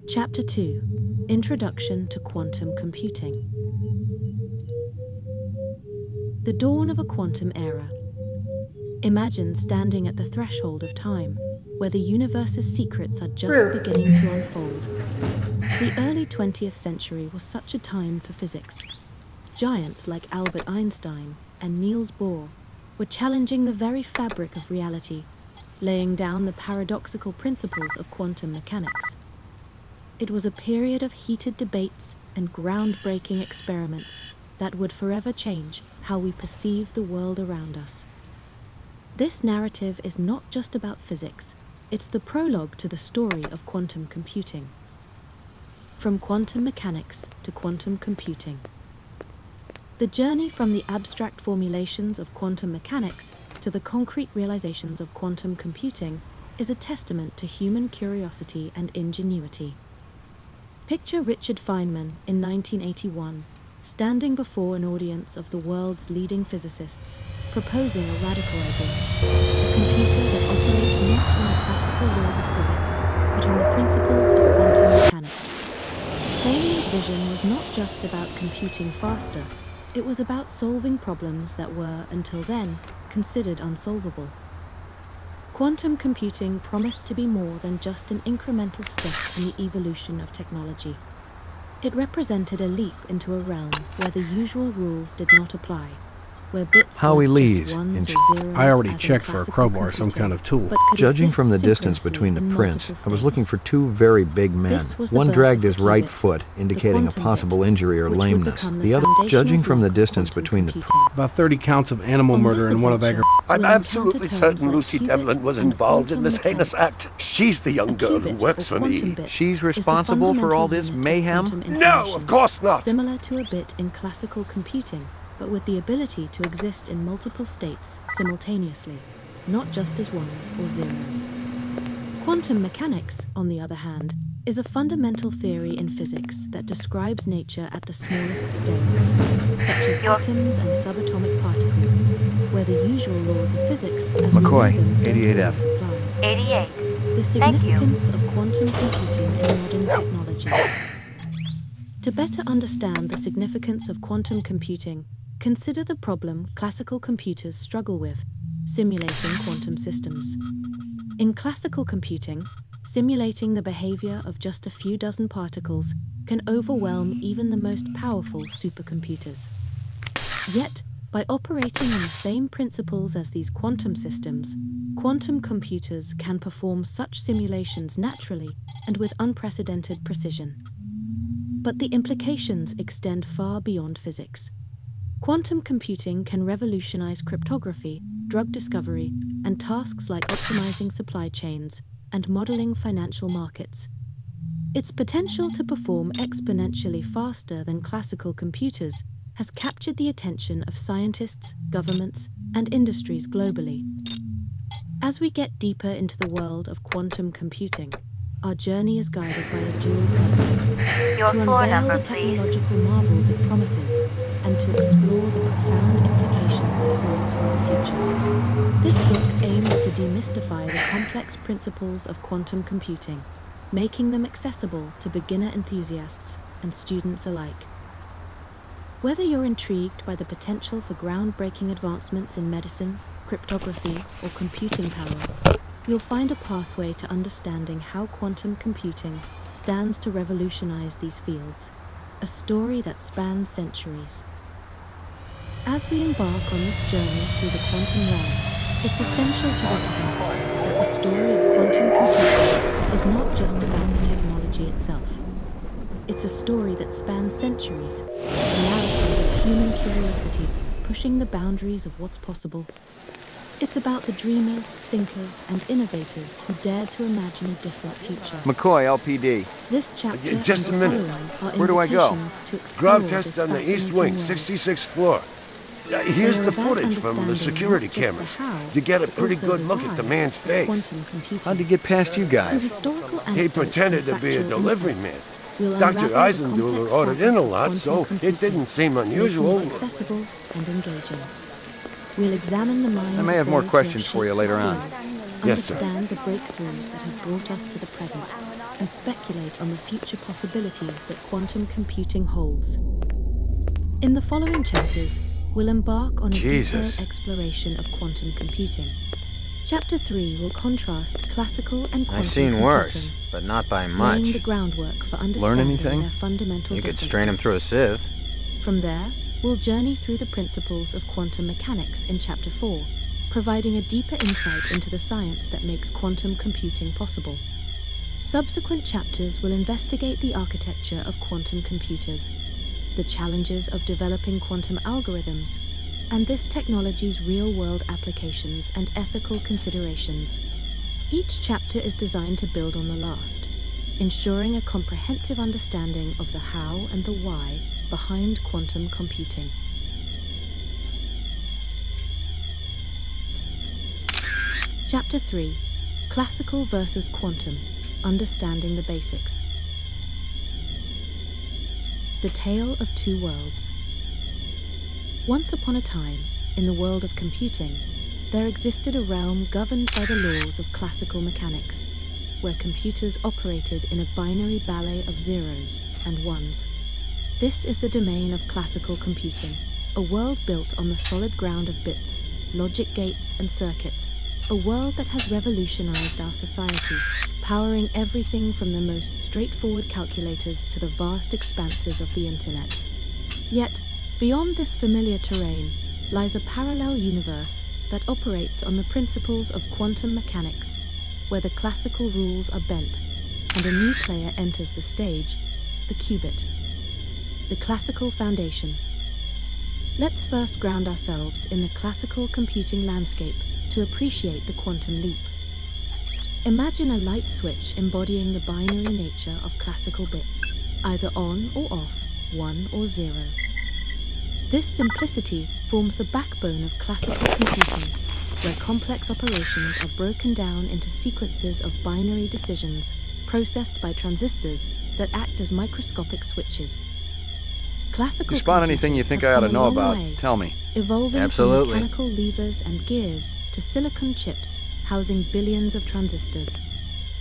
Chapter 2: Introduction to Quantum Computing. The dawn of a quantum era. Imagine standing at the threshold of time, where the universe's secrets are just beginning to unfold. The early 20th century was such a time for physics. Giants like Albert Einstein and Niels Bohr were challenging the very fabric of reality, laying down the paradoxical principles of quantum mechanics. It was a period of heated debates and groundbreaking experiments that would forever change how we perceive the world around us. This narrative is not just about physics, it's the prologue to the story of quantum computing. From quantum mechanics to quantum computing. The journey from the abstract formulations of quantum mechanics to the concrete realizations of quantum computing is a testament to human curiosity and ingenuity. Picture Richard Feynman in 1981, standing before an audience of the world's leading physicists, proposing a radical idea, a computer that operates not on the classical laws of physics, but on the principles of quantum mechanics. Feynman's vision was not just about computing faster, it was about solving problems that were, until then, considered unsolvable. Quantum computing promised to be more than just an incremental step in the evolution of technology. It represented a leap into a realm where the usual rules did not apply, where bits Howie weren't Lees just ones in or zeros I already as in checked for a classical crowbar, some computing, kind of tool. but could Judging exist from the distance synchronously between the in prints, multiple I was looking states. for two very big men. This was the One birth dragged of his right qubit, foot, indicating a quantum possible bit, injury or which would lameness. become The other, foundational judging from the block of distance quantum between the computing. About 30 counts of animal On murder this and one of adventure, aggravated. I'm we'll absolutely encounter terms certain like Lucy qubit Devlin was and involved in quantum this heinous mechanics. act. She's the A young girl who qubit, works or for me. quantum bit, She's is the responsible for all fundamental this unit of mayhem? quantum No, information, of course not. similar to a bit in classical computing, but with the ability to exist in multiple states simultaneously, not just as ones or zeros. Quantum mechanics, on the other hand, is a fundamental theory in physics that describes nature at the smallest scales, such as atoms and subatomic particles, where the usual laws of physics as McCoy, we know them don't 88F. always apply. 88. The Thank you. significance of quantum computing in modern technology. To better understand the significance of quantum computing, consider the problem classical computers struggle with: simulating quantum systems. In classical computing, simulating the behavior of just a few dozen particles can overwhelm even the most powerful supercomputers. Yet, by operating on the same principles as these quantum systems, quantum computers can perform such simulations naturally and with unprecedented precision. But the implications extend far beyond physics. Quantum computing can revolutionize cryptography, drug discovery, and tasks like optimizing supply chains and modeling financial markets. Its potential to perform exponentially faster than classical computers has captured the attention of scientists, governments, and industries globally. As we get deeper into the world of quantum computing, our journey is guided by a dual purpose: Your to floor unveil number, the please. technological marvels it promises, and to explore the profound implications it holds for our future. This book aims to demystify the complex principles of quantum computing, making them accessible to beginner enthusiasts and students alike. Whether you're intrigued by the potential for groundbreaking advancements in medicine, cryptography, or computing power, you'll find a pathway to understanding how quantum computing stands to revolutionize these fields, a story that spans centuries. As we embark on this journey through the quantum realm, it's essential to recognize that the story of quantum computing is not just about the technology itself. It's a story that spans centuries, a narrative of human curiosity pushing the boundaries of what's possible. It's about the dreamers, thinkers, and innovators who dared to imagine a different future. McCoy, LPD. This chapter Just and a the minute. following are Where do I go? invitations to explore Grub test this on the east fascinating wing, world. 66th floor. Here's They are the about footage from the understanding security not just the cameras. how, You get a but pretty also good the look why at the man's of face. quantum computing. How'd he get past you Through guys? historical He anecdotes pretended and to be a factual delivery insights, man. we'll Dr. unravel the Eisenduler complex ordered in a fabric of lot, quantum so it computing, didn't seem making unusual. it accessible and engaging. We'll examine the minds I may of have more those who have questions for you shaped later this on. field, Yes, sir. understand the breakthroughs that have brought us to the present, and speculate on the future possibilities that quantum computing holds. In the following chapters, we'll embark on a Jesus. detailed exploration of quantum computing. Chapter 3 will contrast classical and quantum I've seen computing, worse, but not by laying the much. groundwork for understanding anything? their fundamental You could differences. strain him through a sieve. From there, we'll journey through the principles of quantum mechanics in Chapter 4, providing a deeper insight into the science that makes quantum computing possible. Subsequent chapters will investigate the architecture of quantum computers, the challenges of developing quantum algorithms, and this technology's real-world applications and ethical considerations. Each chapter is designed to build on the last, ensuring a comprehensive understanding of the how and the why behind quantum computing. Chapter 3: Classical versus Quantum: Understanding the Basics. The Tale of Two Worlds. Once upon a time, in the world of computing, there existed a realm governed by the laws of classical mechanics, where computers operated in a binary ballet of zeros and ones. This is the domain of classical computing, a world built on the solid ground of bits, logic gates and circuits, a world that has revolutionized our society, powering everything from the most straightforward calculators to the vast expanses of the internet. Yet, beyond this familiar terrain lies a parallel universe that operates on the principles of quantum mechanics, where the classical rules are bent and a new player enters the stage, the qubit. The classical foundation. Let's first ground ourselves in the classical computing landscape to appreciate the quantum leap. Imagine a light switch embodying the binary nature of classical bits, either on or off, 1 or 0. This simplicity forms the backbone of classical computing, where complex operations are broken down into sequences of binary decisions processed by transistors that act as microscopic switches. Classical You spot anything you computers think have I ought to come a know long about? way, Tell me. evolving Absolutely. from mechanical levers and gears to silicon chips housing billions of transistors.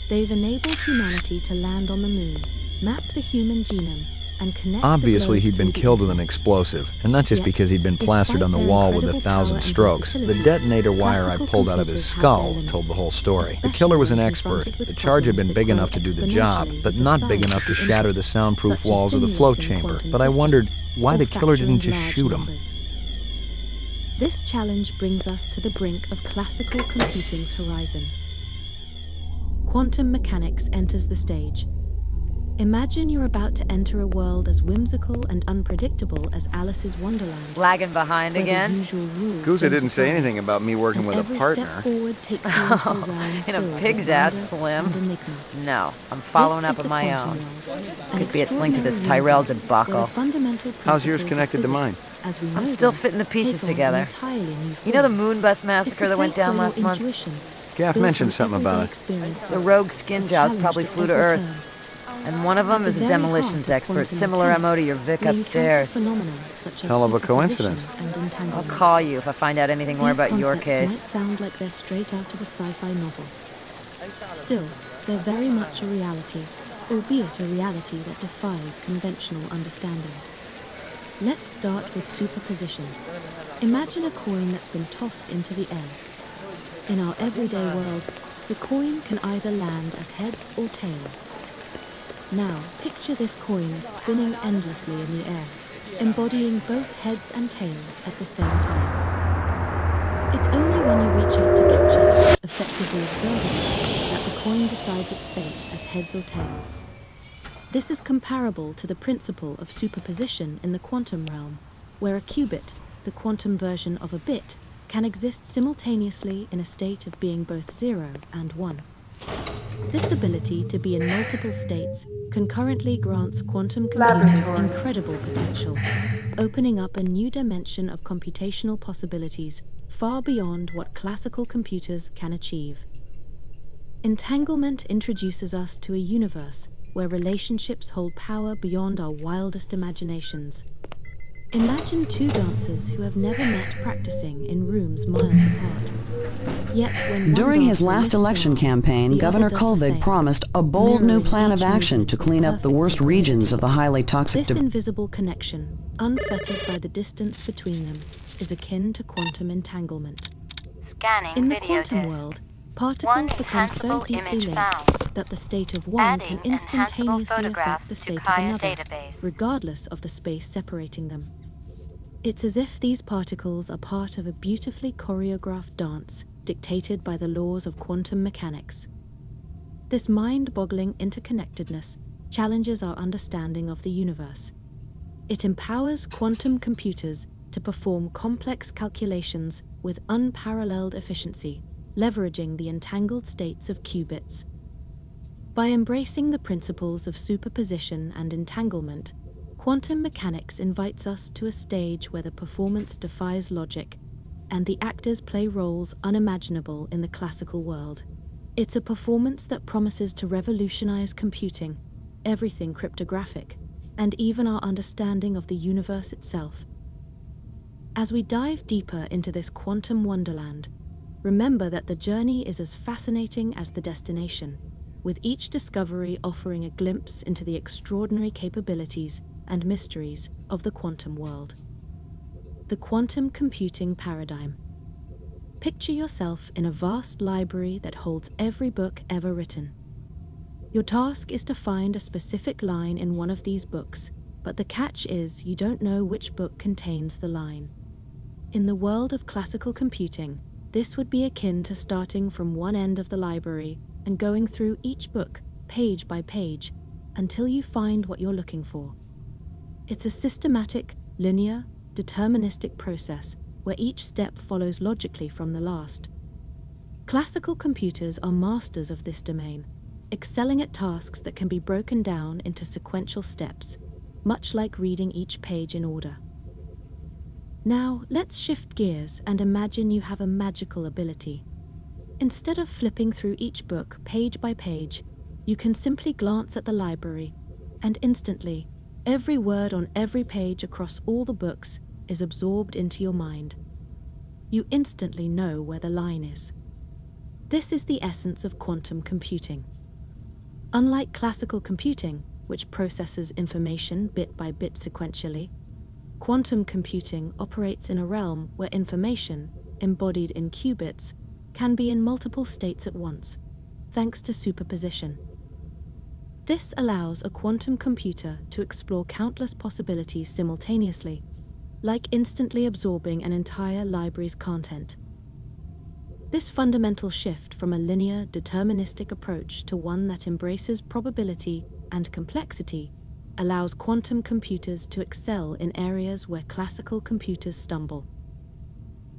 They've enabled humanity to land on the moon, map the human genome, and connect Obviously, the globe he'd been through the killed with an internet. explosive, and not just Yet, because he'd been plastered despite on the their wall with incredible 1,000 power and strokes. The versatility, detonator wire I classical pulled out of his computers have their skull limits, told the whole story. The especially killer was an when expert. confronted with The charge had been problems big that enough grow to do the job, exponentially but with the not big size enough to of the shatter the input, soundproof such as walls of the flow simulating chamber. quantum But I wondered systems why or the killer didn't factoring just large shoot him. numbers. This challenge brings us to the brink of classical computing's horizon. Quantum mechanics enters the stage. Imagine you're about to enter a world as whimsical and unpredictable as Alice's Wonderland. Lagging behind where the again? usual rules Gouza don't didn't say apply, anything about me working and with a every partner. step forward takes you into a realm In a filled with pig's ass, wonder Slim. and enigma. No, I'm following This up is on the my quantum own. realm, an Could be it's linked to this extraordinary Tyrell universe debacle. where the fundamental How's yours principles of connected to mine? physics, as we I'm know still them, fitting the pieces take on an together. entirely new You know the form. moon bus It's a massacre that went place down where last your month? intuition, Gaff built mentioned from something about everyday it. experiences, The rogue skin is jobs probably challenged flew at to every Earth. turn. And one of them At is the a very demolitions heart of expert, quantum similar MO to mechanics, your Vic we encounter upstairs. phenomena such as Hell of a superposition coincidence. and entanglement. I'll call you if I find out anything more These about your concepts case. might sound like they're straight out of a sci-fi novel. Still, they're very much a reality, albeit a reality that defies conventional understanding. Let's start with superposition. Imagine a coin that's been tossed into the air. In our everyday world, the coin can either land as heads or tails. Now, picture this coin spinning endlessly in the air, embodying both heads and tails at the same time. It's only when you reach out to catch it, effectively observing it, that the coin decides its fate as heads or tails. This is comparable to the principle of superposition in the quantum realm, where a qubit, the quantum version of a bit, can exist simultaneously in a state of being both 0 and 1. This ability to be in multiple states concurrently grants quantum computers incredible potential, opening up a new dimension of computational possibilities far beyond what classical computers can achieve. Entanglement introduces us to a universe where relationships hold power beyond our wildest imaginations. Imagine two dancers who have never met practicing in rooms miles apart. Yet when one During his dancer last lifts election an arm, campaign, the other Governor does the Kulvig same, promised a bold new mirroring plan of each action movement to with clean up the perfect worst synchronicity. regions of the highly toxic This invisible connection, unfettered by the distance between them, is akin to quantum entanglement. Scanning In the video quantum disk. world, One particles become so enhanceable deeply image linked found. that the state of one Adding can instantaneously enhanceable affect photographs the to state of Kaya another, database. regardless of the space separating them. It's as if these particles are part of a beautifully choreographed dance dictated by the laws of quantum mechanics. This mind-boggling interconnectedness challenges our understanding of the universe. It empowers quantum computers to perform complex calculations with unparalleled efficiency, leveraging the entangled states of qubits. By embracing the principles of superposition and entanglement, quantum mechanics invites us to a stage where the performance defies logic, and the actors play roles unimaginable in the classical world. It's a performance that promises to revolutionize computing, everything cryptographic, and even our understanding of the universe itself. As we dive deeper into this quantum wonderland, remember that the journey is as fascinating as the destination, with each discovery offering a glimpse into the extraordinary capabilities and mysteries of the quantum world. The quantum computing paradigm. Picture yourself in a vast library that holds every book ever written. Your task is to find a specific line in one of these books, but the catch is you don't know which book contains the line. In the world of classical computing, this would be akin to starting from one end of the library and going through each book, page by page, until you find what you're looking for. It's a systematic, linear, deterministic process where each step follows logically from the last. Classical computers are masters of this domain, excelling at tasks that can be broken down into sequential steps, much like reading each page in order. Now, let's shift gears and imagine you have a magical ability. Instead of flipping through each book page by page, you can simply glance at the library, and instantly, every word on every page across all the books is absorbed into your mind. You instantly know where the line is. This is the essence of quantum computing. Unlike classical computing, which processes information bit by bit sequentially, quantum computing operates in a realm where information, embodied in qubits, can be in multiple states at once, thanks to superposition. This allows a quantum computer to explore countless possibilities simultaneously, like instantly absorbing an entire library's content. This fundamental shift from a linear, deterministic approach to one that embraces probability and complexity allows quantum computers to excel in areas where classical computers stumble.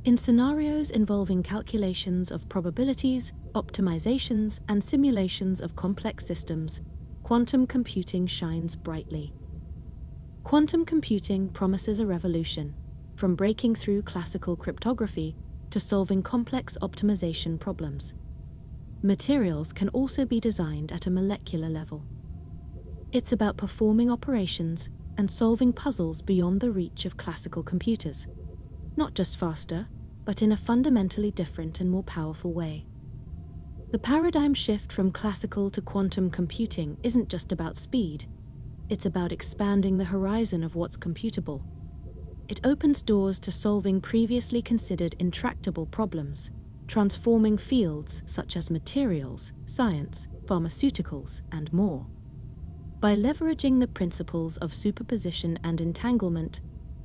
In scenarios involving calculations of probabilities, optimizations, and simulations of complex systems, quantum computing shines brightly. Quantum computing promises a revolution, from breaking through classical cryptography to solving complex optimization problems. Materials can also be designed at a molecular level. It's about performing operations and solving puzzles beyond the reach of classical computers, not just faster, but in a fundamentally different and more powerful way. The paradigm shift from classical to quantum computing isn't just about speed. It's about expanding the horizon of what's computable. It opens doors to solving previously considered intractable problems, transforming fields such as materials, science, pharmaceuticals, and more. By leveraging the principles of superposition and entanglement,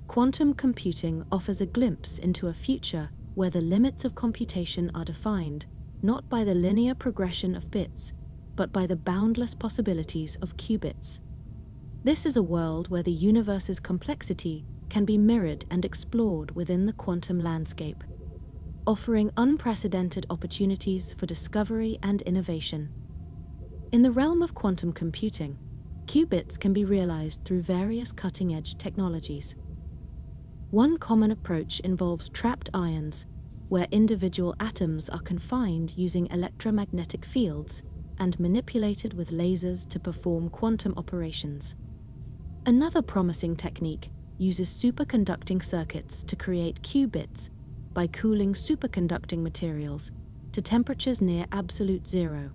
quantum computing offers a glimpse into a future where the limits of computation are defined not by the linear progression of bits, but by the boundless possibilities of qubits. This is a world where the universe's complexity can be mirrored and explored within the quantum landscape, offering unprecedented opportunities for discovery and innovation. In the realm of quantum computing, qubits can be realized through various cutting-edge technologies. One common approach involves trapped ions, where individual atoms are confined using electromagnetic fields and manipulated with lasers to perform quantum operations. Another promising technique uses superconducting circuits to create qubits by cooling superconducting materials to temperatures near absolute zero,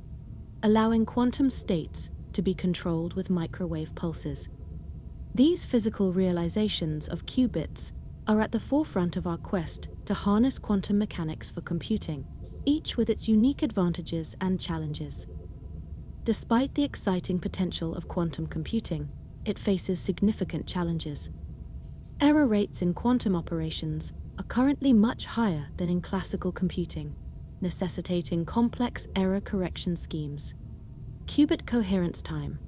allowing quantum states to be controlled with microwave pulses. These physical realizations of qubits are at the forefront of our quest to harness quantum mechanics for computing, each with its unique advantages and challenges. Despite the exciting potential of quantum computing, it faces significant challenges. Error rates in quantum operations are currently much higher than in classical computing, necessitating complex error correction schemes. Qubit coherence time,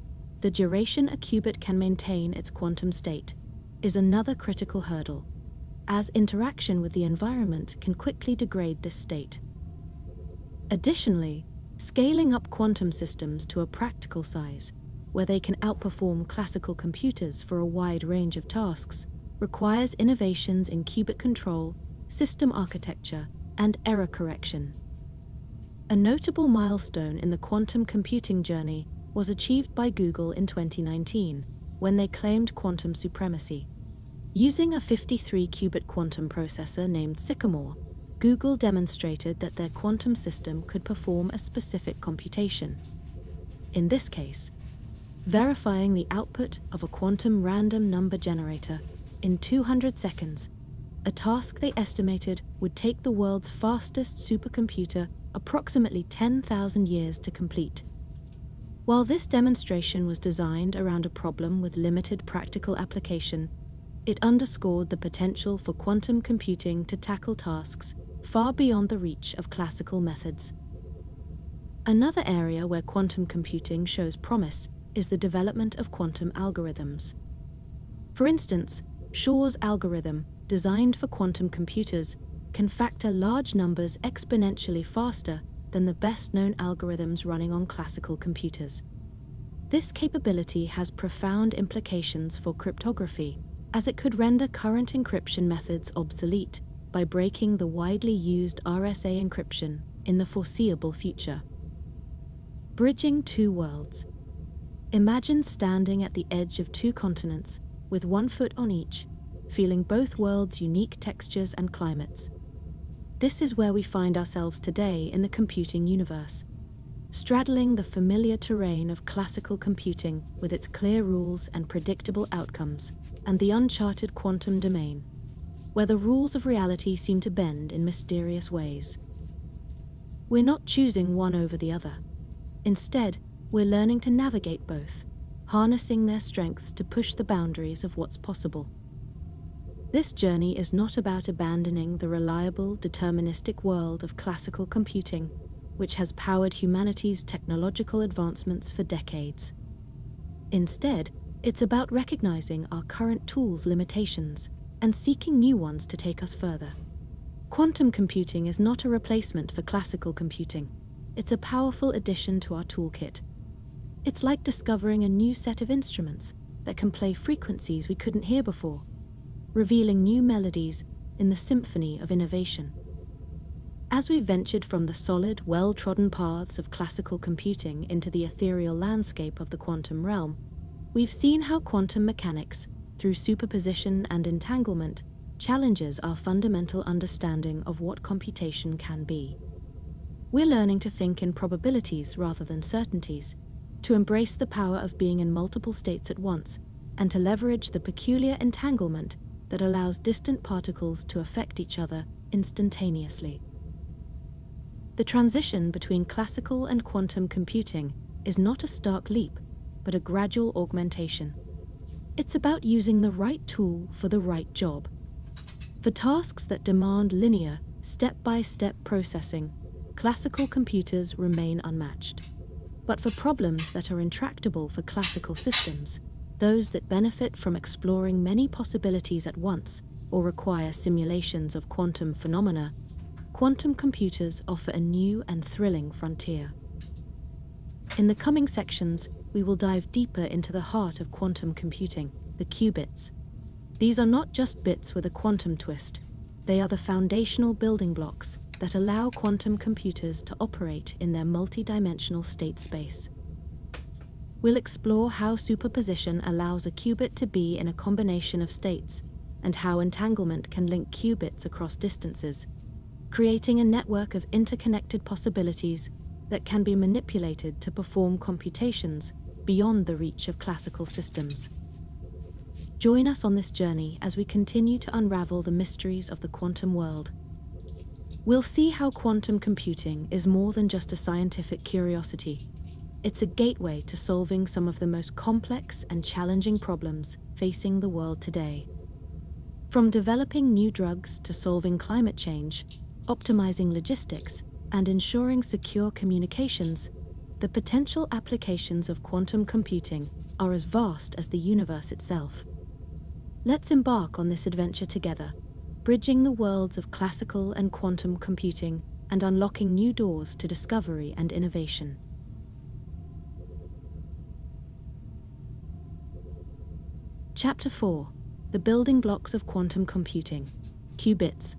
the duration a qubit can maintain its quantum state, is another critical hurdle, as interaction with the environment can quickly degrade this state. Additionally, scaling up quantum systems to a practical size, where they can outperform classical computers for a wide range of tasks, requires innovations in qubit control, system architecture, and error correction. A notable milestone in the quantum computing journey was achieved by Google in 2019, when they claimed quantum supremacy. Using a 53-qubit quantum processor named Sycamore, Google demonstrated that their quantum system could perform a specific computation. In this case, verifying the output of a quantum random number generator in 200 seconds, a task they estimated would take the world's fastest supercomputer approximately 10,000 years to complete. While this demonstration was designed around a problem with limited practical application, it underscored the potential for quantum computing to tackle tasks far beyond the reach of classical methods. Another area where quantum computing shows promise is the development of quantum algorithms. For instance, Shor's algorithm, designed for quantum computers, can factor large numbers exponentially faster than the best-known algorithms running on classical computers. This capability has profound implications for cryptography, as it could render current encryption methods obsolete by breaking the widely used RSA encryption in the foreseeable future. Bridging two worlds. Imagine standing at the edge of two continents, with one foot on each, feeling both worlds' unique textures and climates. This is where we find ourselves today in the computing universe, straddling the familiar terrain of classical computing with its clear rules and predictable outcomes, and the uncharted quantum domain, where the rules of reality seem to bend in mysterious ways. We're not choosing one over the other. Instead, we're learning to navigate both, harnessing their strengths to push the boundaries of what's possible. This journey is not about abandoning the reliable, deterministic world of classical computing, which has powered humanity's technological advancements for decades. Instead, it's about recognizing our current tools' limitations and seeking new ones to take us further. Quantum computing is not a replacement for classical computing. It's a powerful addition to our toolkit. It's like discovering a new set of instruments that can play frequencies we couldn't hear before, revealing new melodies in the symphony of innovation. As we ventured from the solid, well-trodden paths of classical computing into the ethereal landscape of the quantum realm, we've seen how quantum mechanics, through superposition and entanglement, challenges our fundamental understanding of what computation can be. We're learning to think in probabilities rather than certainties, to embrace the power of being in multiple states at once, and to leverage the peculiar entanglement that allows distant particles to affect each other instantaneously. The transition between classical and quantum computing is not a stark leap, but a gradual augmentation. It's about using the right tool for the right job. For tasks that demand linear, step-by-step processing, classical computers remain unmatched. But for problems that are intractable for classical systems, those that benefit from exploring many possibilities at once or require simulations of quantum phenomena, quantum computers offer a new and thrilling frontier. In the coming sections, we will dive deeper into the heart of quantum computing, the qubits. These are not just bits with a quantum twist. They are the foundational building blocks that allow quantum computers to operate in their multi-dimensional state space. we'll explore how superposition allows a qubit to be in a combination of states, and how entanglement can link qubits across distances, creating a network of interconnected possibilities that can be manipulated to perform computations beyond the reach of classical systems. Join us on this journey as we continue to unravel the mysteries of the quantum world. We'll see how quantum computing is more than just a scientific curiosity. It's a gateway to solving some of the most complex and challenging problems facing the world today. From developing new drugs to solving climate change, optimizing logistics, and ensuring secure communications, the potential applications of quantum computing are as vast as the universe itself. Let's embark on this adventure together, bridging the worlds of classical and quantum computing and unlocking new doors to discovery and innovation. Chapter 4: The Building Blocks of Quantum Computing. Qubits.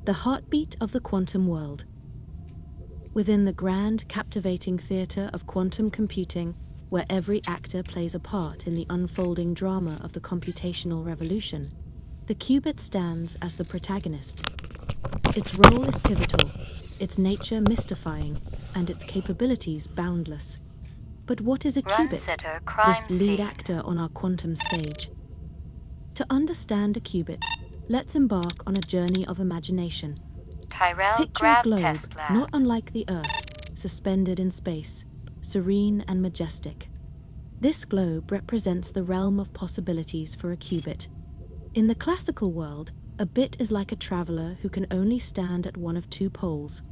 The heartbeat of the quantum world. Within the grand, captivating theater of quantum computing, where every actor plays a part in the unfolding drama of the computational revolution, the qubit stands as the protagonist. Its role is pivotal, its nature mystifying, and its capabilities boundless. But what is a qubit, this lead actor on our quantum stage? To understand a qubit, let's embark on a journey of imagination. Picture a globe, not unlike the Earth, suspended in space, serene and majestic. This globe represents the realm of possibilities for a qubit. In the classical world, a bit is like a traveler who can only stand at one of two poles,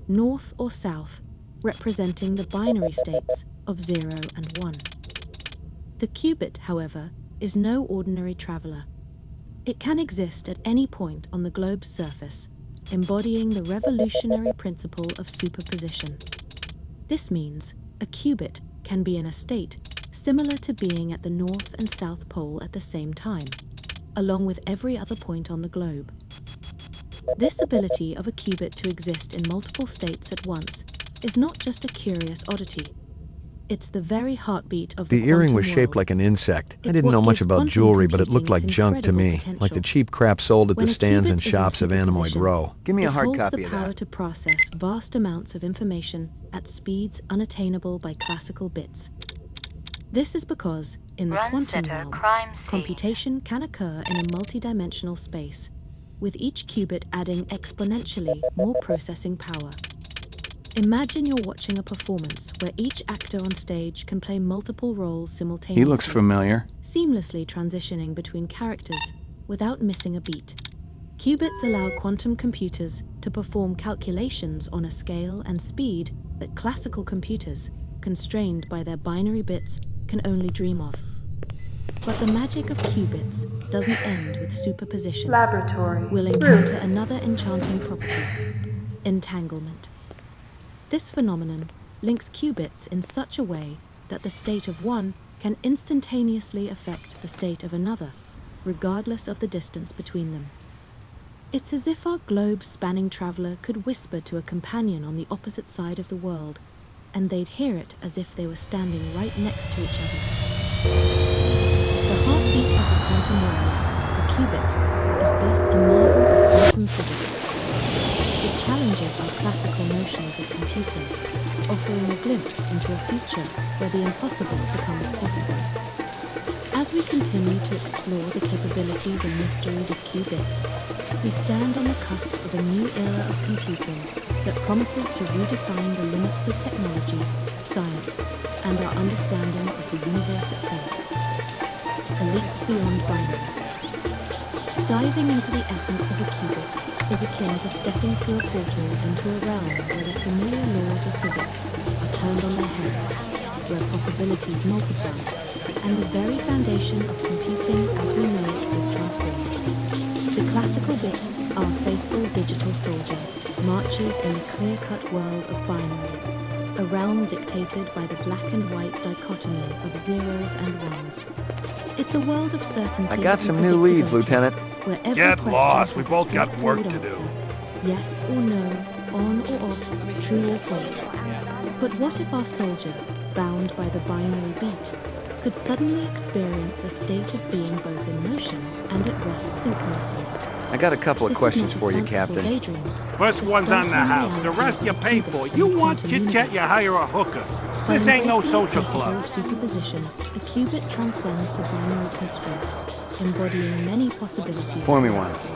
north or south, representing the binary states of 0 and 1. The qubit, however, is no ordinary traveler. It can exist at any point on the globe's surface, embodying the revolutionary principle of superposition. This means a qubit can be in a state similar to being at the North and South Pole at the same time, along with every other point on the globe. This ability of a qubit to exist in multiple states at once is not just a curious oddity. It's the very heartbeat of the The earring quantum was shaped world. like an insect. I It's didn't what know much gives about quantum jewelry, but it computing looked like its junk to me, incredible like the potential. cheap crap sold at When the a stands qubit and is in shops of Anemoy superposition, Grow. Give me a it hard holds copy the of power that. to process vast amounts of information at speeds unattainable by classical bits. This is because, in the quantum realm, computation can occur in a multidimensional space, with each qubit adding exponentially more processing power. Imagine you're watching a performance where each actor on stage can play multiple roles simultaneously. He looks familiar. Seamlessly transitioning between characters without missing a beat. Qubits allow quantum computers to perform calculations on a scale and speed that classical computers, constrained by their binary bits, can only dream of. But the magic of qubits doesn't end with superposition. Laboratory. We'll encounter another enchanting property: entanglement. This phenomenon links qubits in such a way that the state of one can instantaneously affect the state of another, regardless of the distance between them. It's as if our globe-spanning traveler could whisper to a companion on the opposite side of the world, and they'd hear it as if they were standing right next to each other. The heartbeat of the quantum world, the qubit, is thus a marvel of quantum physics. It challenges our classical notions of computing, offering a glimpse into a future where the impossible becomes possible. As we continue to explore the capabilities and mysteries of qubits, we stand on the cusp of a new era of computing that promises to redefine the limits of technology, science, and our understanding of the universe itself. A leap beyond binary. Diving into the essence of a qubit is akin to stepping through a portal into a realm where the familiar laws of physics are turned on their heads, where possibilities multiply, and the very foundation of computing as we know it is transformed. The classical bit, our faithful digital soldier, marches in the clear-cut world of binary, a realm dictated by the black and white dichotomy of zeros and ones. It's a world of certainty. I got and some new leads, predictability, Lieutenant. where every Get question lost, has we a both got work straightforward to do. answer. Yes or no, on or off, true or false. But what if our soldier, bound by the binary beat, could suddenly experience a state of being both in motion and at rest synchronously? I got a couple of This is questions not a for you, fanciful Captain. daydream. First one's on the house. The rest you pay for. You want chit-chat, you hire a hooker. This ain't no social club. Superposition, the qubit transcends the binary constraint, embodying many possibilities. Pour me of one. reality.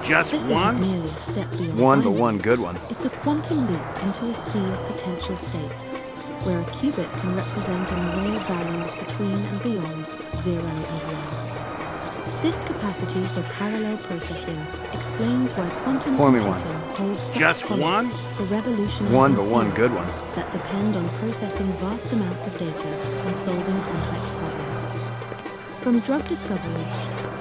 Just This isn't one? merely a step beyond One, but binary. one good one. It's a quantum leap into a sea of potential states, where a qubit can represent an array of values between and beyond 0 and 1. This capacity for parallel processing explains why quantum Pour me one. computing holds such Just promise one? for revolutionizing One, but one fields good one. that depend on processing vast amounts of data and solving complex problems. From drug discovery,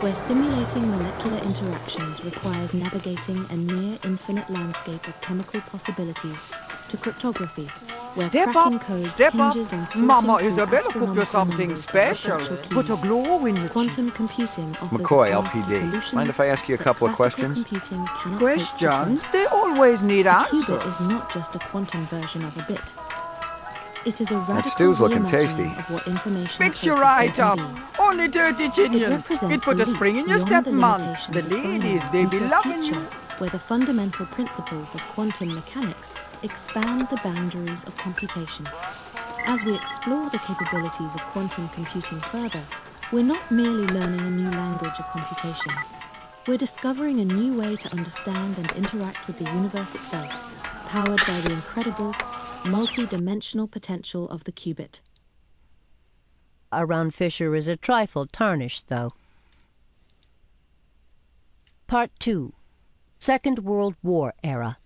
where simulating molecular interactions requires navigating a near-infinite landscape of chemical possibilities, to cryptography, where Step cracking up, code step up. hinges on sorting Mama through Isabella cooked you astronomical something numbers of special. virtual Put a keys. glow in your cheek. Quantum computing offers McCoy, a path to LPD. solutions Mind if I ask you a that couple of classical questions? computing cannot hope to Questions? trace. They always need A answers. qubit is not just a quantum version of a bit. It is a radical stew's looking reimagining tasty. of what information Fix you processing right can up. be. Only dirty It Ginian. represents It put a leap spring in your beyond step, the man. limitations The of binary ladies, they be into a loving future you. where the fundamental principles of quantum mechanics expand the boundaries of computation. As we explore the capabilities of quantum computing further, we're not merely learning a new language of computation. We're discovering a new way to understand and interact with the universe itself, powered by the incredible, multi-dimensional potential of the qubit. Around Fisher is a trifle tarnished, though. Part 2. Second World War Era.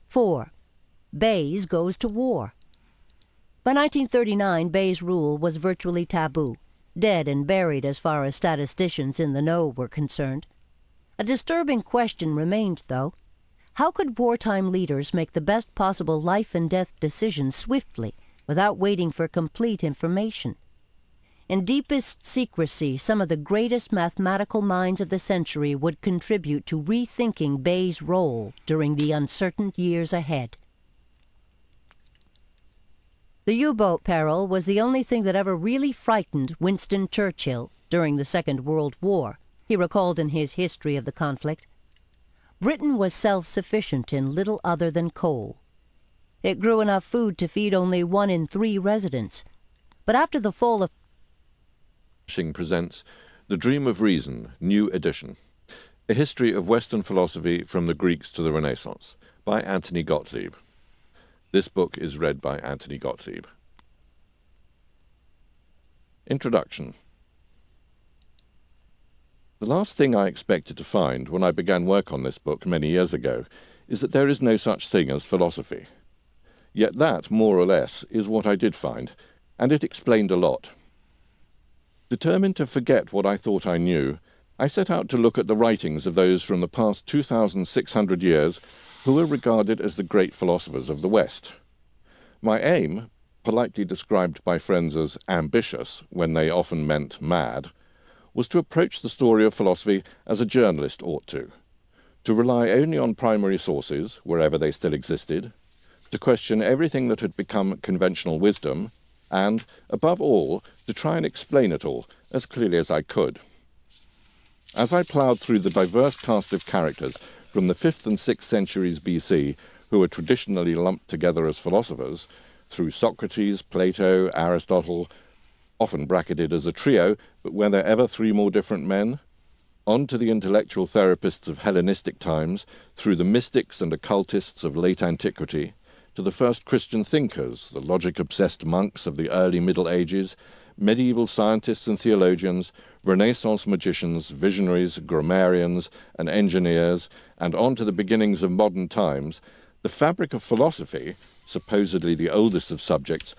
4. Bayes goes to war. By 1939, Bayes' rule was virtually taboo, dead and buried as far as statisticians in the know were concerned. A disturbing question remained, though. How could wartime leaders make the best possible life and death decisions swiftly, without waiting for complete information? In deepest secrecy, some of the greatest mathematical minds of the century would contribute to rethinking Bayes' role during the uncertain years ahead. The U-boat peril was the only thing that ever really frightened Winston Churchill during the Second World War, he recalled in his history of the conflict. Britain was self-sufficient in little other than coal. It grew enough food to feed only 1 in 3 residents. But after the fall of presents The Dream of Reason, New Edition, A History of Western Philosophy from the Greeks to the Renaissance, by Anthony Gottlieb. This book is read by Anthony Gottlieb. Introduction. The last thing I expected to find when I began work on this book many years ago is that there is no such thing as philosophy. Yet that, more or less, is what I did find, and it explained a lot. Determined to forget what I thought I knew, I set out to look at the writings of those from the past 2,600 years who were regarded as the great philosophers of the West. My aim, politely described by friends as ambitious when they often meant mad, was to approach the story of philosophy as a journalist ought to rely only on primary sources, wherever they still existed, to question everything that had become conventional wisdom, and, above all, to try and explain it all as clearly as I could. As I ploughed through the diverse cast of characters from the 5th and 6th centuries BC, who were traditionally lumped together as philosophers, through Socrates, Plato, Aristotle, often bracketed as a trio, but were there ever 3 more different men? On to the intellectual therapists of Hellenistic times, through the mystics and occultists of late antiquity, to the first Christian thinkers, the logic-obsessed monks of the early Middle Ages, medieval scientists and theologians, Renaissance magicians, visionaries, grammarians, and engineers, and on to the beginnings of modern times, the fabric of philosophy, supposedly the oldest of subjects,